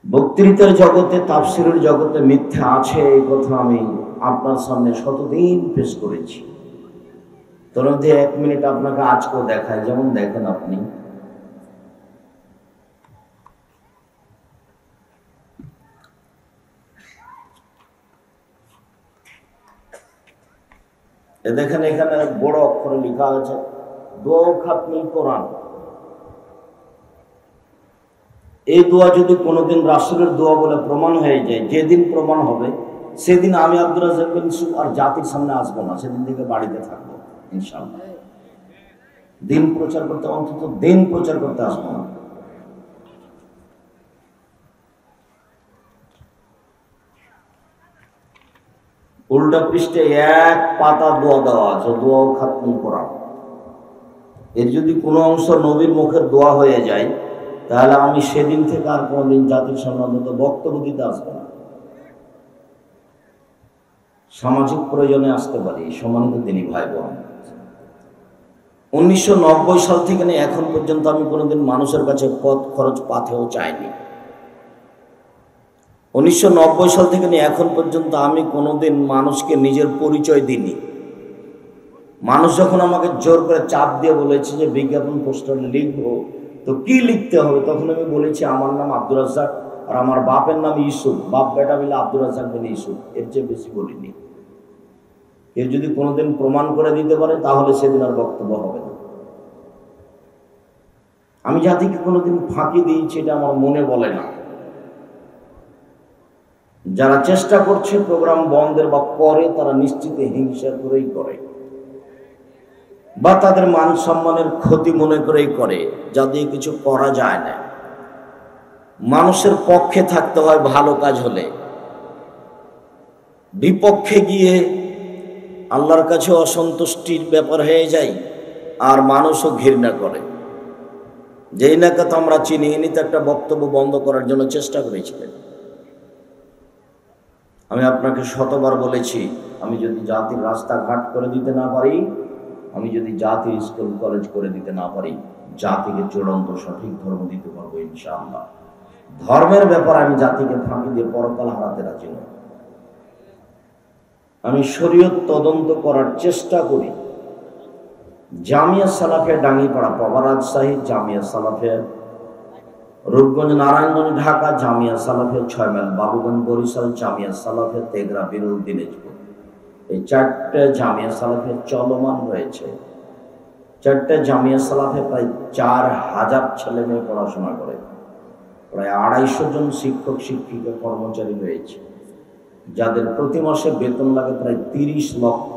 বক্তৃতার জগতে, তাফসীরের জগতে মিথ্যা আছে এই কথা আমি আপনার সামনে শতদিন পেশ করেছি। তোর মধ্যে 1 মিনিট আপনাকে আজকেও দেখায়, যেমন দেখেন আপনি দেখেন, এখানে বড় অক্ষরে লেখা আছে দোয়া খাতমুল কোরআন। এই দোয়া যদি কোনোদিন রাসূলের দোয়া বলে প্রমাণ হয়ে যায়, যেদিন প্রমাণ হবে সেদিন আমি আব্দুর রাজ্জাক বিন ইউসুফ আর জাতির সামনে আসবো না, সেদিন থেকে বাড়িতে থাকবো ইনশাআল্লাহ। দিন প্রচার করতে, অন্তত দিন প্রচার করতে আসবো না। উল্টা পৃষ্ঠে 1 পাতা দোয়া দেওয়া আছে, দোয়া খাতমুল কোরআন। এর যদি কোনো অংশ নবীর মুখের দোয়া হয়ে যায়, তাহলে আমি সেদিন থেকে আর কোনোদিন জাতির সামনে অন্তত বক্তব্য দিতে আসবো না। সামাজিক প্রয়োজনে আসতে পারি। সম্মানিত দিনী ভাই বোন, 1990 সাল থেকে নিয়ে এখন পর্যন্ত আমি কোনোদিন মানুষের কাছে পথ খরচ পাথেও চাইনি। 1990 সাল থেকে নিয়ে এখন পর্যন্ত আমি কোনোদিন মানুষকে নিজের পরিচয় দিইনি। মানুষ যখন আমাকে জোর করে চাপ দিয়ে বলেছে যে বিজ্ঞাপন পোস্টারে লিখবো, তো কি লিখতে হবে, তখন আমি বলেছি আমার নাম আব্দুর রাজ্জাক আর আমার বাপের নাম ইউসুফ, বাপ বেটা মিলে আব্দুর রাজ্জাক বিন ইউসুফ, এর চেয়ে বেশি বলিনি। কেউ যদি কোনোদিন প্রমাণ করে দিতে পারে তাহলে সেদিন আর বক্তব্য হবে না। আমি জাতিকে কোনোদিন ফাঁকি দিয়েছি এটা আমার মনে বলে না। যারা চেষ্টা করছে প্রোগ্রাম বন্ধের বা করে, তারা নিশ্চিত হিংসা করেই করে বা তাদের মান সম্মানের ক্ষতি মনে করেই করে, যা দিয়ে কিছু করা যায় না। মানুষের পক্ষে থাকতে হয় ভালো কাজ হলে, বিপক্ষে গিয়ে আল্লাহর কাছে অসন্তুষ্টির ব্যাপার হয়ে যায় আর মানুষও ঘৃণা করে। যেই না কথা আমরা চিনি, ইনি তো একটা বক্তব্য বন্ধ করার জন্য চেষ্টা করেছিলেন। আমি আপনাকে শতবার বলেছি, আমি যদি জাতির রাস্তাঘাট করে দিতে না পারি, আমি যদি জাতির স্কুল কলেজ করে দিতে না পারি, জাতিকে চূড়ান্ত সঠিক ধর্ম দিতে পারবো ইনশাআল্লাহ। ধর্মের ব্যাপারে আমি জাতিকে ফাঁকি দিয়ে পরকাল হারাতে রাজি নই। আমি শরীয়ত তদন্ত করার চেষ্টা করি। জামিয়া সালাফিয়া ডাঙ্গিপাড়া পাবা রাজশাহী, জামিয়া সালাফিয়া রূপগঞ্জ নারায়ণগঞ্জ ঢাকা, জামিয়া সালাফিয়া 6 মাইল বাবুগঞ্জ বরিশাল, জামিয়া সালাফিয়া তেঘরা বিরল দিনাজপুর। এই 4টে জামিয়া সালাফিয়া চলমান রয়েছে। 4টে জামিয়া সালাফিয়া প্রায় 4000 ছেলে মেয়ে পড়াশোনা করে, প্রায় 250 জন শিক্ষক শিক্ষিকা কর্মচারী রয়েছে, যাদের প্রতি মাসে বেতন লাগে প্রায় 30 লক্ষ।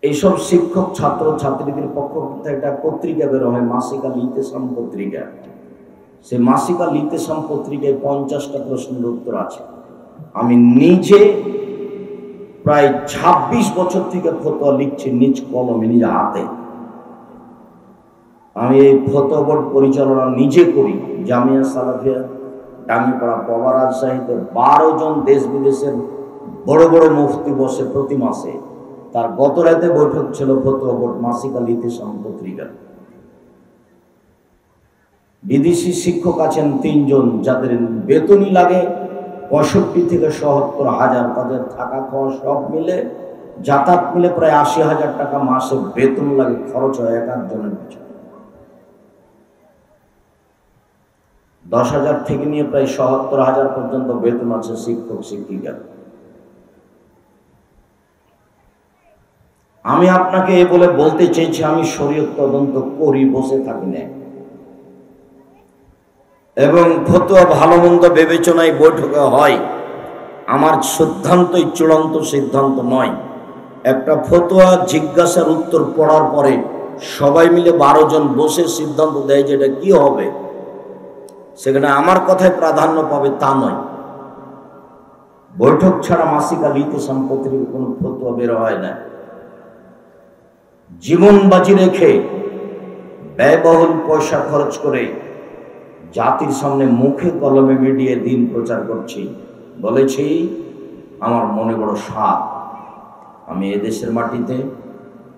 এইসব শিক্ষক ছাত্র ছাত্রীদের পক্ষ থেকে একটা পত্রিকা বের হয়, মাসিক আল ইতিসাম পত্রিকা। সেই মাসিক আল ইতিসাম পত্রিকায় 50টা প্রশ্নের উত্তর আছে। আমি নিজে প্রায় 26 বছর থেকে ফতোয়া লিখছি নিজ কলমে, নিজ হাতে। আমি এই ফতোয়া বোর্ড পরিচালনা নিজে করি। জামিয়া সালাফিয়া ডাঙ্গিপাড়া পাবা রাজশাহীতে 12 জন দেশ বিদেশের বড় বড় মুফতি বসে প্রতি মাসে। তার গত রাতে বৈঠক ছিল ফতোয়া বোর্ড মাসিক আল ইতিসাম পত্রিকার। বিদেশি শিক্ষক আছেন 3 জন, যাদের বেতনই লাগে 65 থেকে 77 হাজার। তাদের থাকা খাওয়া সব মিলে, যাতায়াত মিলে প্রায় 80,000 টাকা মাসে বেতন লাগে, খরচ হয় এক একজনের পিছনে। 10,000 থেকে নিয়ে প্রায় 77,000 পর্যন্ত বেতন আছে শিক্ষক শিক্ষিকার। আমি আপনাকে এ বলে বলতে চেয়েছি, আমি শরীয়ত তদন্ত করি, বসে থাকি না। এবং ফতোয়া ভালো মন্দ বিবেচনায় বৈঠকে হয়। আমার সিদ্ধান্তই চূড়ান্ত সিদ্ধান্ত নয়। একটা ফতোয়া জিজ্ঞাসার উত্তর পড়ার পরে সবাই মিলে 12 জন বসে সিদ্ধান্ত দেয় যে এটা কি হবে, সেখানে আমার কথায় প্রাধান্য পাবে তা নয়। বৈঠক ছাড়া মাসিক আল ইতিসাম পত্রিকার কোনো ফতোয়া বের হয় না। জীবন বাজি রেখে ব্যয়বহুল পয়সা খরচ করে জাতির সামনে মুখে কলমে মিডিয়ে দিন প্রচার করছি। বলেছি আমার মনে বড় সাধ, আমি এদেশের মাটিতে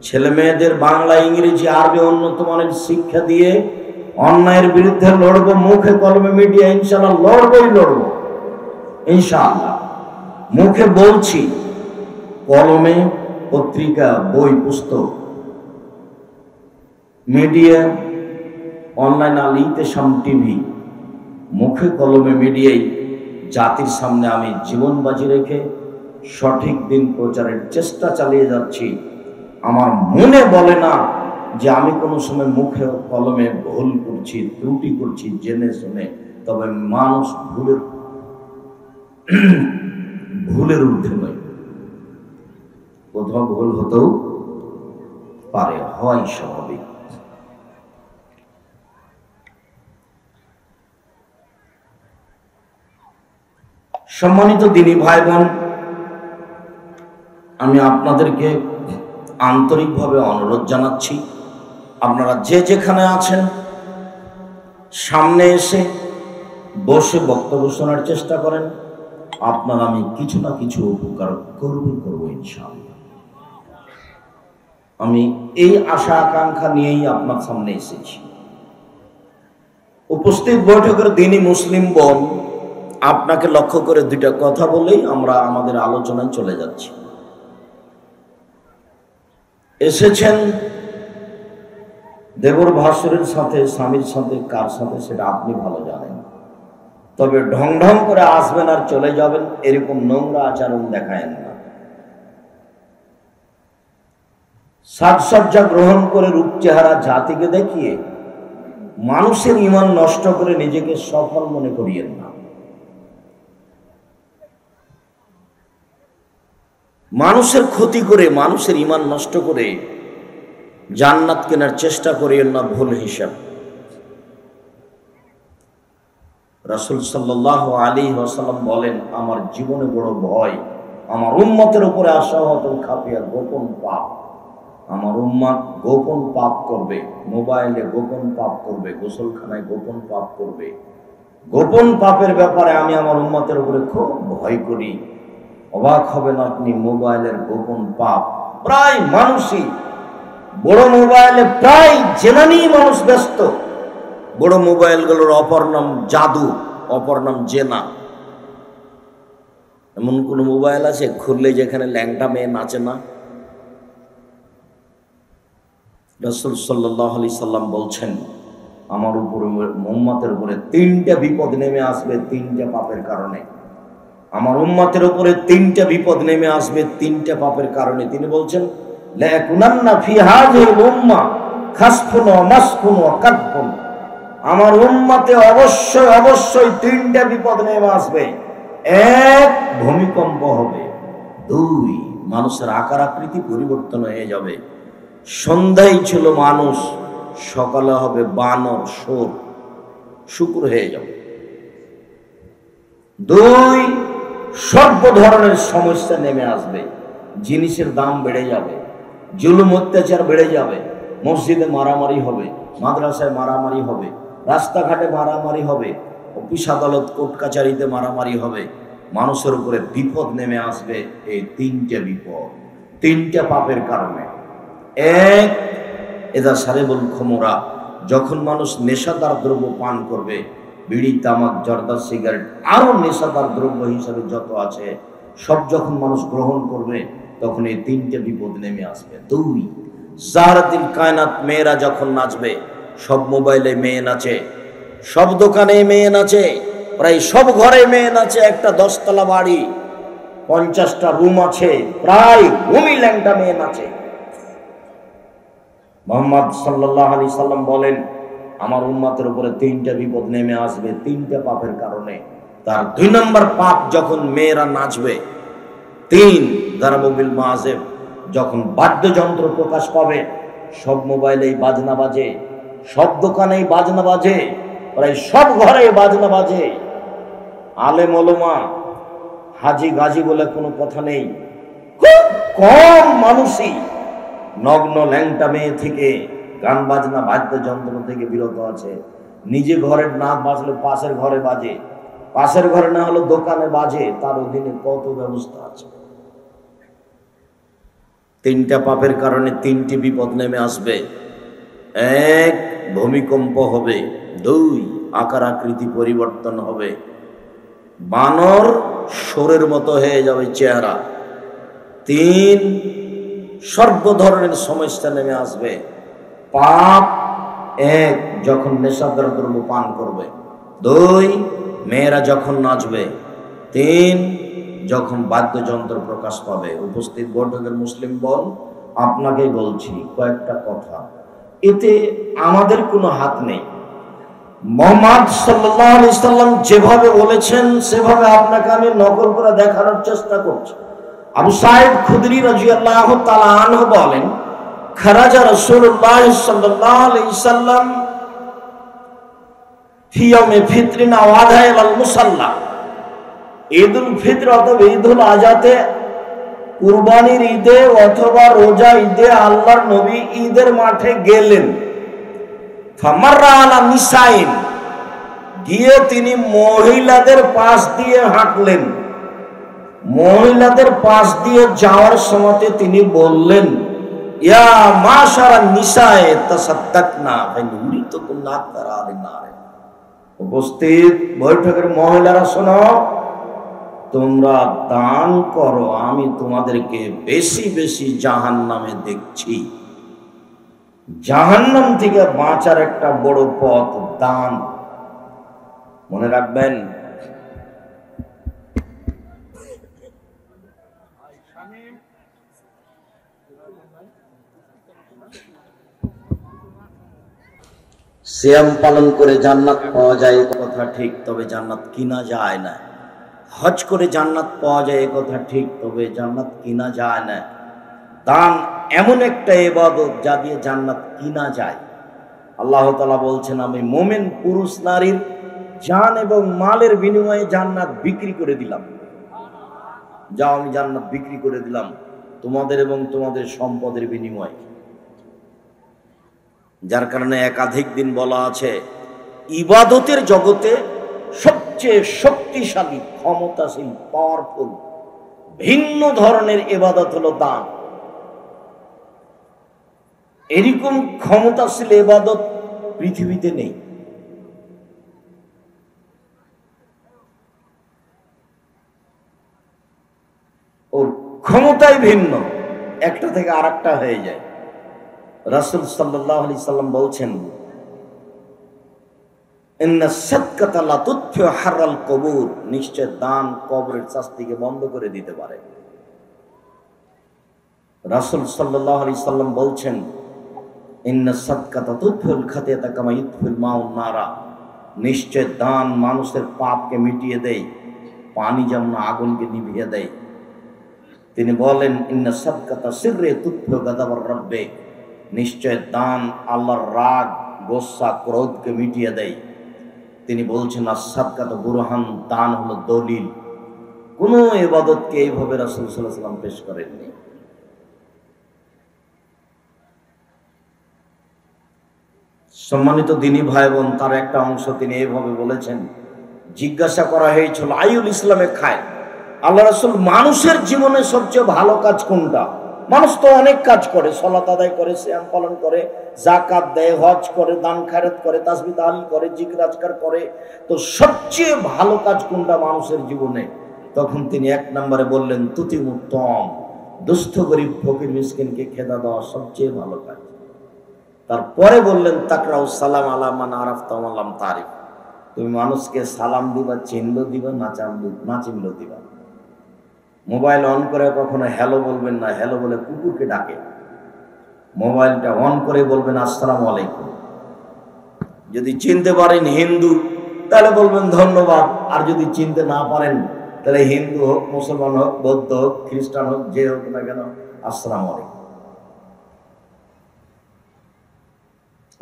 ছেলে মেয়েদের বাংলা ইংরেজি আরবি উন্নত মানের শিক্ষা দিয়ে অন্যায়ের বিরুদ্ধে লড়বো, মুখে কলমে মিডিয়া ইনশাআল্লাহ লড়বো ইনশাআল্লাহ। মুখে বলছি, কলমে পত্রিকা, বই, পুস্তক, মিডিয়া, অনলাইন, আল ইতিসাম টিভি, মুখে কলমে মিডিয়ায় জাতির সামনে আমি জীবন বাজি রেখে সঠিক দিন প্রচারের চেষ্টা চালিয়ে যাচ্ছি। আমার মনে বলে না যে আমি কোনো সময় মুখে কলমে ভুল করছি, ত্রুটি করছি জেনে শুনে। তবে মানুষ ভুলের ঊর্ধ্বে নয়, কোথাও ভুল হতেও পারে, হয় স্বাভাবিক। সম্মানিত দিনী ভাই বোন, আমি আপনাদেরকে আন্তরিকভাবে অনুরোধ জানাচ্ছি, আপনারা যে যেখানে আছেন সামনে এসে বসে বক্তব্য শোনার চেষ্টা করেন। আপনার আমি কিছু না কিছু উপকার করব ইনশাআল্লাহ। আমি এই আশা আকাঙ্ক্ষা নিয়েই আপনার সামনে এসেছি। উপস্থিত বৈঠকের দিনী মুসলিম বোন, আপনাকে লক্ষ্য করে দুইটা কথা বলেই আমরা আমাদের আলোচনায় চলে যাচ্ছি। এসেছেন দেবর ভাসুরের সাথে, স্বামীর সাথে, কার সাথে সেটা আপনি ভালো জানেন। তবে ঢং ঢং করে আসবেন আর চলে যাবেন, এরকম নোংরা আচরণ দেখায়েন না। সাজসজ্জা গ্রহণ করে রূপ চেহারা জাতিকে দেখিয়ে মানুষের ঈমান নষ্ট করে নিজেকে সফল মনে করিয়েন না। মানুষের ক্ষতি করে, মানুষের ঈমান নষ্ট করে জান্নাত কেনার চেষ্টা করিয়েন না ভুল হিসাব। রাসূল সাল্লাল্লাহু আলাইহি ওয়াসাল্লাম বলেন, আমার জীবনে বড় ভয় আমার উম্মতের উপরে আশাওয়াতুল খাফিয়া, গোপন পাপ। আমার উম্মত গোপন পাপ করবে, মোবাইলে গোপন পাপ করবে, গোসলখানায় গোপন পাপ করবে। গোপন পাপের ব্যাপারে আমি আমার উম্মতের উপরে খুব ভয় করি। অবাক হবেন আপনি, মোবাইলের গোপন পাপ প্রায় মানুষই, বড় মোবাইলে প্রায় জেনা নিয়ে মানুষ ব্যস্ত। বড় মোবাইলগুলোর অপর নাম জাদু, অপর নাম জেনা। এমন কোন মোবাইল আছে খুললে যেখানে ল্যাংটা মেয়ে নাচে না? রাসূল সাল্লাল্লাহু আলাইহি সাল্লাম বলছেন, আমার উপরে, উম্মতের উপরে তিনটা বিপদ নেমে আসবে তিনটা পাপের কারণে। আমার উম্মতের উপরে তিনটা বিপদ নেমে আসবে তিনটা পাপের কারণে। তিনি বলছেন, লা ইয়াকুনান্না ফি হাযিহিল উম্মাহ খাসফুন ওয়া মাসফুন ওয়া কাদফুন। আমার উম্মতে অবশ্যই অবশ্যই তিনটা বিপদ নেমে আসবে। এক, ভূমিকম্প হবে। দুই, মানুষের আকার আকৃতি পরিবর্তন হয়ে যাবে। সন্ধ্যায় ছিল মানুষ, সকালে হবে বানর, শুকুর হয়ে যাবে। দুই, সর্ব ধরনের সমস্যা নেমে আসবে। জিনিসের দাম বেড়ে যাবে, জুলুম অত্যাচার বেড়ে যাবে, মসজিদে মারামারি হবে, মাদ্রাসায় মারামারি হবে, রাস্তাঘাটে মারামারি হবে, অফিস আদালত কোর্ট কাচারিতে মারামারি হবে। মানুষের উপরে বিপদ নেমে আসবে এই তিনটে বিপদ, তিনটা পাপের কারণে। এক, এদা সারেবুল খুমরা, যখন মানুষ নেশাদার দ্রব্য পান করবে, বিড়ি, তামাক, জর্দা, সিগারেট, আরো নেশাদার দ্রব্য হিসাবে যত আছে সব যখন মানুষ গ্রহণ করবে, তখন এই তিনটে বিপদ নেমে আসবে। দুই, জাহরাতিল কায়নাত, মেয়েরা যখন নাচবে, সব মোবাইলে মেয়ে নাচে, সব দোকানে মেয়ে নাচে, প্রায় সব ঘরে মেয়ে নাচে। একটা 10 তলা বাড়ি, 50টা রুম আছে, প্রায় ঘুমি ল্যাংটা মেয়ে নাচে। মুহাম্মদ সাল্লাল্লাহু আলাইহি সাল্লাম বলেন, আমার উম্মতের উপরে তিনটা বিপদ নেমে আসবে তিনটা পাপের কারণে। তার 2 নম্বর পাপ, যখন মেয়েরা নাচবে। 3, দারাবু বিল মাযিব, যখন বাদ্যযন্ত্র প্রকাশ পাবে, সব মোবাইলেই বাজনা বাজে, সব দোকানেই বাজনা বাজে, প্রায় সব ঘরে বাজনা বাজে। আলেম ওলামা, হাজি গাজী বলে কোনো কথা নেই। খুব কম মানুষই নগ্ন ল্যাংটা মেয়ে থেকে, গান বাজনা বাদ্যযন্ত্র থেকে বিরত আছে। নিজে ঘরের না বাজলে পাশের ঘরে বাজে, পাশের ঘরে না হলে দোকানে বাজে। তার অধীনে কত ব্যবস্থা আছে। তিনটা পাপের কারণে তিনটি বিপদ নেমে আসবে। এক, ভূমিকম্প হবে, 2 আকার আকৃতি পরিবর্তন হবে, বানর শোরের মতো হয়ে যাবে চেহারা, 3 সর্ব ধরনের সমস্যা নেমে আসবে, পাপ 1 যখন নেশাদার দ্রব্য পান করবে, 2 মেয়েরা যখন নাচবে, 3 যখন বাদ্যযন্ত্র প্রকাশ পাবে। উপস্থিত বৈঠকের মুসলিম বল, আপনাকে বলছি কয়েকটা কথা, এতে আমাদের কোনো হাত নেই। মুহাম্মদ সাল্লাল্লাহু আলাইহি সাল্লাম যেভাবে বলেছেন সেভাবে আপনাকে আমি নকল করে দেখানোর চেষ্টা করছি। আবু সাঈদ খুদরি রাদিয়াল্লাহু তাআলা আনহু বলেন, খারাজা রাসূলুল্লাহ সাল্লাল্লাহু আলাইহি সাল্লাম ফি ইয়াউমি ফিতরিন আও আযা ইলাল মুসাল্লা, ঈদুল ফিতর অথবা ঈদুল আযাতে, কুরবানির ঈদে অথবা রোজা ঈদে আল্লাহর নবী ঈদের মাঠে গেলেন। ফামাররা আলা নিসাইন, গিয়ে তিনি মহিলাদের পাশ দিয়ে হাঁটলেন। মহিলাদের পাশ দিয়ে যাওয়ার সময় তিনি বললেন, ইয়া মাশারা নিসায়ে তাসাদ্দাকনা ফাইনুরিতুকুন্না তারাদিনারে। উপস্থিত বৈঠকের মহিলারা শোনো, তোমরা দান করো, আমি তোমাদেরকে বেশি বেশি জাহান্নামে দেখছি। জাহান্নাম থেকে বাঁচার একটা বড় পথ দান, মনে রাখবেন। সিয়াম পালন করে জান্নাত পাওয়া যায় এ কথা ঠিক, তবে জান্নাত কিনা যায় না। হজ করে জান্নাত পাওয়া যায় এ কথা ঠিক, তবে জান্নাত কিনা যায় না। দান এমন একটা ইবাদত যা দিয়ে জান্নাত কিনা যায়। আল্লাহ তাআলা বলছেন, আমি মুমিন পুরুষ নারীর জান এবং মালের বিনিময়ে জান্নাত বিক্রি করে দিলাম। যাও, আমি জান্নাত বিক্রি করে দিলাম তোমাদের এবং তোমাদের সম্পদের বিনিময়ে। যার কারণে একাধিক দিন বলা আছে, ইবাদতের জগতে সবচেয়ে শক্তিশালী, ক্ষমতাশীল, পাওয়ারফুল ভিন্ন ধরনের ইবাদত হলো দান। এরকম ক্ষমতাশীল ইবাদত পৃথিবীতে নেই। ওর ক্ষমতাই ভিন্ন, একটা থেকে আরেকটা হয়ে যায়। রাসূল সাল্লাল্লাহু আলাইহি সাল্লাম বলছেন, ইন্না সাদকাতা লা তুতফিউ হাররাল কবুর, নিশ্চয় দান কবরের শাস্তিকে বন্ধ করে দিতে পারে। রাসূল সাল্লাল্লাহু আলাইহি সাল্লাম বলছেন, ইন্না সাদকাতা তুতফিউল খাতিয়াতা কামা ইউতফিল মাউন নারা, নিশ্চয় দান মানুষের পাপকে মিটিয়ে দেয়, পানি যেমন আগুনকে নিভিয়ে দেয়। তিনি বলেন, ইন্না সাদকাতা সিররে তুতফিউ গাদাবার রাব্বে, নিশ্চয় দান আল্লাহর রাগ, গোসা, ক্রোধকে মিটিয়ে দেয়। তিনি বলছেন, আস-সাদকাতু বুরহান, দান হলো দলিল। কোন ইবাদতকে এইভাবে রাসূল সাল্লাল্লাহু আলাইহি ওয়াসাল্লাম পেশ করেননি। সম্মানিত দিনী ভাই বোন, তার একটা অংশ তিনি এইভাবে বলেছেন, জিজ্ঞাসা করা হয়েছিল আইউল ইসলামে খায়, আল্লাহ রাসূল মানুষের জীবনে সবচেয়ে ভালো কাজ কোনটা? মানুষ তো অনেক কাজ করে, সালাত আদায় করে, সিয়াম পালন করে, যাকাত দেয়, হজ করে, দান খায়রাত করে, তাসবিহ তাহলিল করে, জিকির আজকার করে, তো সবচেয়ে ভালো কাজ কোনটা মানুষের জীবনে? তখন তিনি 1 নম্বরে বললেন, তুতিমুত্তম, দুস্থ গরিব ফকির মিসকিনকে খেদা দেওয়া সবচেয়ে ভালো কাজ। তারপরে বললেন, তাকরাউ সালাম আলা মান আরাফতা ওয়া লাম তারিফ, তুমি মানুষকে সালাম দিবা, চিনলো দিবা, না চিনলো দিবা। মোবাইল অন করে কখনো হ্যালো বলবেন না, হ্যালো বলে কুকুরকে ডাকে। মোবাইলটা অন করে বলবেন আসসালামু আলাইকুম। যদি চিনতে পারেন হিন্দু, তাহলে বলবেন ধন্যবাদ। আর যদি চিনতে না পারেন, তাহলে হিন্দু হোক, মুসলমান হোক, বৌদ্ধ হোক, খ্রিস্টান হোক, যে হোক না কেন, আসসালামু আলাইকুম।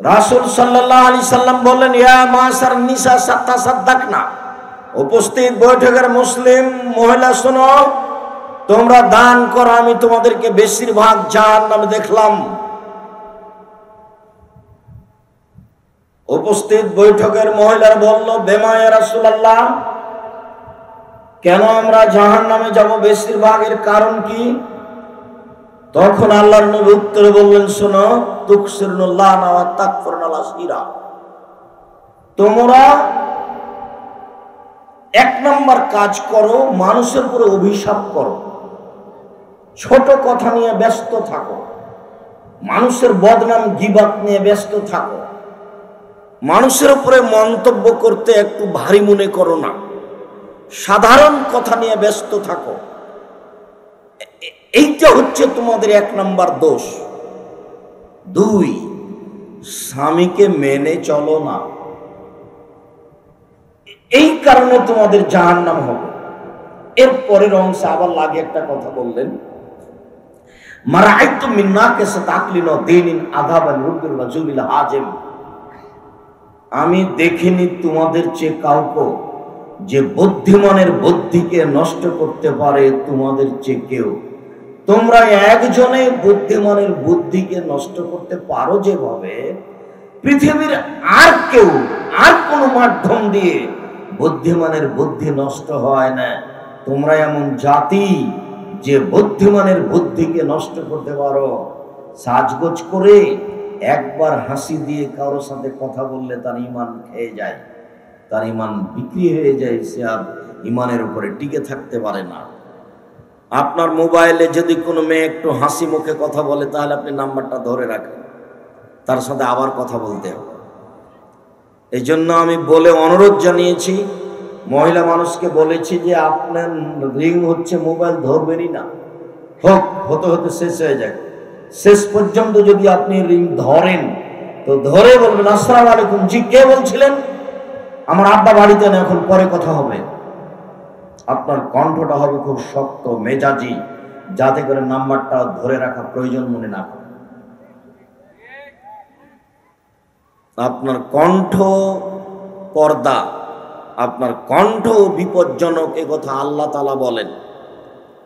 রাসূল সাল্লাল্লাহু আলাইহি সাল্লাম বললেন, ইয়া মাসার নিসা তাসাদ্দাকনা। উপস্থিত বৈঠকের মুসলিম মহিলা শোনো, তোমরা দান করো, আমি তোমাদেরকে বেশিরভাগ জাহান্নামে দেখলাম। উপস্থিত বৈঠকের মহিলারা বলল, বেমা ইয়া রাসূলুল্লাহ, কেন আমরা জাহান্নামে যাব? বেশিরভাগের কারণ কি? তখন আল্লাহর নবী উত্তরে বললেন, শোনো, তুকসিরুল্লাহ ওয়া তাকফুরুল আশিরা, তোমরা এক নম্বর কাজ করো, মানুষের উপরে অভিশাপ করো, ছোট কথা নিয়ে ব্যস্ত থাকো, মানুষের বদনাম গীবাত নিয়ে ব্যস্ত থাকো, মানুষের উপরে মন্তব্য করতে একটু ভারী মনে করো না, সাধারণ কথা নিয়ে ব্যস্ত থাকো। এইটা হচ্ছে তোমাদের এক নম্বর দোষ। দুই, স্বামীকে মেনে চলো না, এই কারণে তোমাদের জাহান্নাম হবে। এর পরের অংশে আবার লাগে একটা কথা বললেন, মারাআইতু মিন নাকিসাত আকলিন ওয়া দীনিন আযাবান রুদ্দুল রাজুলিল হাজিম, আমি দেখিনি তোমাদের চেয়ে কাউকে যে বুদ্ধিমানের বুদ্ধিকে নষ্ট করতে পারে তোমাদের চেয়ে কেউ। তোমরা একজনে বুদ্ধিমানের বুদ্ধিকে নষ্ট করতে পারো যেভাবে, পৃথিবীর আর কেউ আর কোনো মাধ্যম দিয়ে বুদ্ধিমানের বুদ্ধি নষ্ট হয় না। তোমরা এমন জাতি যে বুদ্ধিমানের বুদ্ধিকে নষ্ট করতে পারো। সাজগোজ করে একবার হাসি দিয়ে কারোর সাথে কথা বললে তার ঈমান খেয়ে যায়, তার ঈমান বিক্রি হয়ে যায়, সে আর ঈমানের উপরে টিকে থাকতে পারে না। আপনার মোবাইলে যদি কোনো মেয়ে একটু হাসি মুখে কথা বলে, তাহলে আপনি নাম্বারটা ধরে রাখেন, তার সাথে আবার কথা বলতে হবে। এই জন্য আমি বলে অনুরোধ জানিয়েছি, মহিলা মানুষকে বলেছি যে আপনার রিং হচ্ছে, মোবাইল ধরবেনই না, হতে হতে শেষ হয়ে যায়। শেষ পর্যন্ত যদি আপনি রিং ধরেন তো ধরে বলবেন, আসসালামু আলাইকুম, জি কে বলছিলেন? আমার আব্বা বাড়িতে না, এখন পরে কথা হবে। আপনার কণ্ঠটা হবে খুব শক্ত মেজাজি, যাতে করে নাম্বারটা ধরে রাখা প্রয়োজন মনে না করে। আপনার কণ্ঠ পর্দা, আপনার কণ্ঠ বিপজ্জনক, এ কথা আল্লাহ তাআলা বলেন,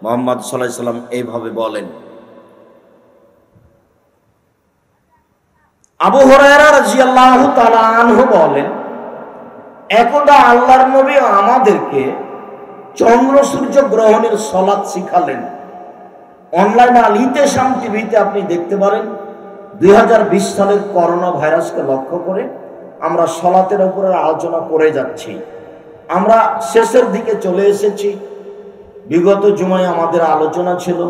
মুহাম্মদ সাল্লাল্লাহু আলাইহি সাল্লাম এইভাবে বলেন। আবু হুরায়রা রাদিয়াল্লাহু তাআলা আনহু বলেন, একদা আল্লাহর নবী আমাদেরকে চন্দ্র সূর্য গ্রহণের সালাত শিখালেন। অনলাইনে আল ইতিসাম টিভিতে আপনি দেখতে পারেন, 2020 সালের করোনা ভাইরাসকে লক্ষ্য করে আমরা সালাতের উপরে আলোচনা করে যাচ্ছি। আমরা শেষের দিকে চলে এসেছি। বিগত জুমায় আমাদের আলোচনা ছিল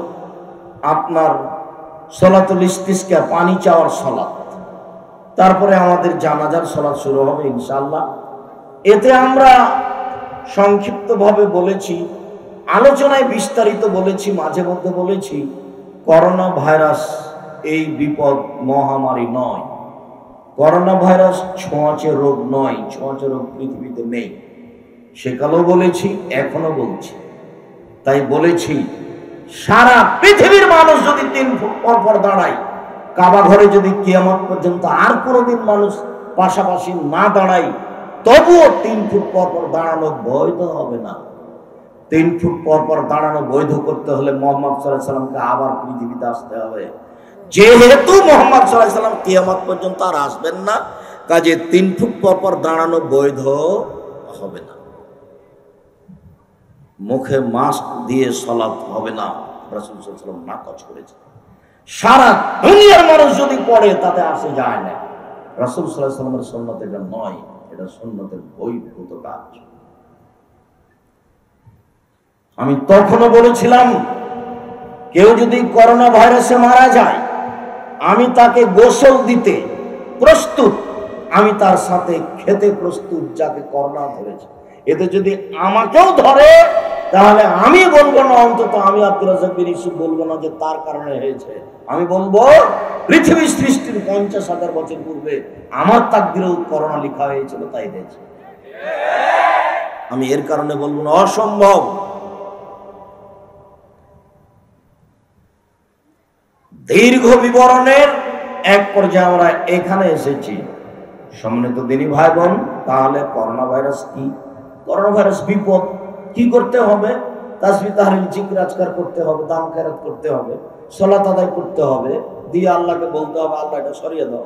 আপনার সালাতুল ইস্তিসকা, পানি চাওয়ার সালাত। তারপরে আমাদের জানাজার সালাত শুরু হবে ইনশাআল্লাহ। এতে আমরা সংক্ষিপ্তভাবে বলেছি, আলোচনায় বিস্তারিত বলেছি, মাঝে মধ্যে বলেছি করোনা ভাইরাস এই বিপদ মহামারী নয়, করোনা ভাইরাস ছোঁয়াচে রোগ নয়, ছোঁয়াচে রোগ পৃথিবীতে নেই। সেকালেও বলেছি, এখনো বলছি। তাই বলেছি, সারা পৃথিবীর মানুষ যদি 3 ফুট পর পর দাঁড়ায়, কাবা ঘরে যদি কিয়ামত পর্যন্ত আর কোনোদিন মানুষ পাশাপাশি না দাঁড়ায়, তবুও 3 ফুট পর পর দাঁড়ানো বৈধ হবে না। 3 ফুট পর পর দাঁড়ানো বৈধ করতে হলে মুহাম্মদ সাল্লাল্লাহু আলাইহি সাল্লামকে আবার পৃথিবীতে আসতে হবে। যেহেতু মুহাম্মদ সাল্লাল্লাহু আলাইহি সাল্লাম কিয়ামত পর্যন্ত আর আসবেন না, কাজে 3 ফুট পর পর দাঁড়ানো বৈধ হবে না। মুখে মাস্ক দিয়ে সালাত হবে না, রাসূল সাল্লাল্লাহু আলাইহি সাল্লাম নাকচ করেছেন। সারা দুনিয়ার মানুষ যদি পড়ে তাতে আসে যায় না। রাসূল সাল্লাল্লাহু আলাইহি সাল্লামের সুন্নাত এটা নয়, এটা সুন্নতের বহির্ভূত কাজ। আমি তখনও বলেছিলাম, কেউ যদি করোনা ভাইরাসে মারা যায়, আমি তাকে গোসল দিতে প্রস্তুত, আমি তার সাথে খেতে প্রস্তুত যাকে করোনা ধরেছে। এতে যদি আমাকেও ধরে তাহলে আমি বলবো না, অন্তত আমি আব্দুর রাজ্জাক বিন ইউসুফ বলবো না যে তার কারণে হয়েছে। আমি বলবো পৃথিবী সৃষ্টির 50,000 বছর পূর্বে আমার তাকদীরেও করোনা লেখা হয়েছিল, তাই হয়েছে। আমি এর কারণে বলবো না অসম্ভব। দীর্ঘ বিবরণের এক পর্যায়ে আমরা এখানে এসেছি। সম্মানিত দিনী ভাই বোন, তাহলে করোনা ভাইরাস কি? করোনা ভাইরাস বিপদ। কি করতে হবে? তাসবিহ তাহলিল জিকির আজকার করতে হবে, দান খেরাত করতে হবে, সালাত আদায় করতে হবে, দিয়ে আল্লাহকে বলতে হবে, আল্লাহ এটা সরিয়ে দাও।